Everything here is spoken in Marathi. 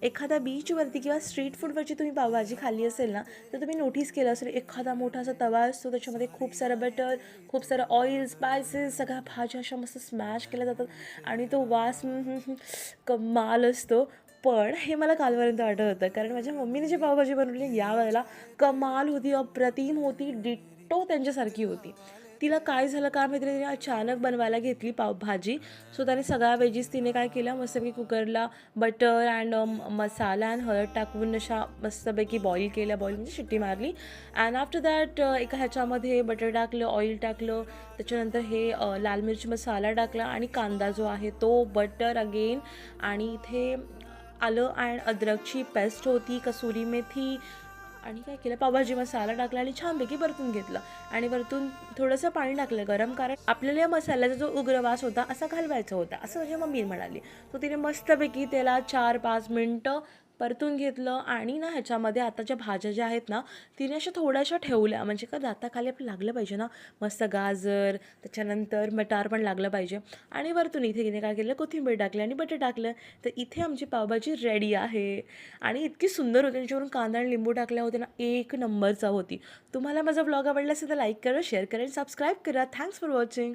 एखाद्या बीचवरती किंवा स्ट्रीट फूडवरची तुम्ही पावभाजी खाल्ली असेल ना, तर तुम्ही नोटीस केलं असेल एखादा मोठा असा तवा असतो, त्याच्यामध्ये खूप सारं बटर, खूप सारं ऑइल, स्पायसेस, सगळ्या भाज्या अशा मस्त स्मॅश केल्या जातात आणि तो वास कमाल असतो. पण हे मला कालपर्यंत वाटत होतं, कारण माझ्या मम्मीने जी पावभाजी बनवली यावेळेला कमाल होती, अप्रतिम होती, डिट्टो त्यांच्यासारखी होती. तिला काय झालं काय माहिती नाही, तिने अचानक बनवायला घेतली पावभाजी. सो त्याने सगळ्या वेजीस तिने काय केलं, मस्तपैकी कुकरला बटर अँड मसाला आणि हळद टाकून अशा मस्तपैकी बॉईल केल्या, बॉईल म्हणजे शिट्टी मारली. अँड आफ्टर दॅट एका ह्याच्यामध्ये बटर टाकलं, ऑइल टाकलं, त्याच्यानंतर हे लाल मिरची मसाला टाकला आणि कांदा जो आहे तो, बटर अगेन, आणि इथे आलं अँड अद्रकची पेस्ट होती, कसुरी मेथी, आणि काय केलं, पावभाजी मसाला टाकला आणि छानपैकी परतून घेतलं. आणि वरतून थोडंसं पाणी टाकलं गरम, कारण आपल्याला या मसाल्याचा जो उग्रवास होता असा घालवायचा होता, असं माझी मम्मी म्हणाली. तो तिने मस्तपैकी त्याला 4-5 मिनटं परतून घेतलं. आणि ना ह्याच्यामध्ये आता ज्या भाज्या ज्या आहेत ना, तिने अशा थोड्याशा ठेवल्या, म्हणजे का दाताखाली आपलं लागलं पाहिजे ना, मस्त गाजर, त्याच्यानंतर मटार पण लागलं पाहिजे. आणि वरतून इथे तिने काय केलं, कोथिंबीर टाकली आणि बटर टाकलं. तर इथे आमची पावभाजी रेडी आहे. आणि इतकी सुंदर होती, त्याच्यावरून कांदा आणि लिंबू टाकल्या होते ना, एक नंबरचा होती. तुम्हाला माझा ब्लॉग आवडला असेल तर लाईक करा, शेअर करा आणि सबस्क्राईब करा. Thanks for watching.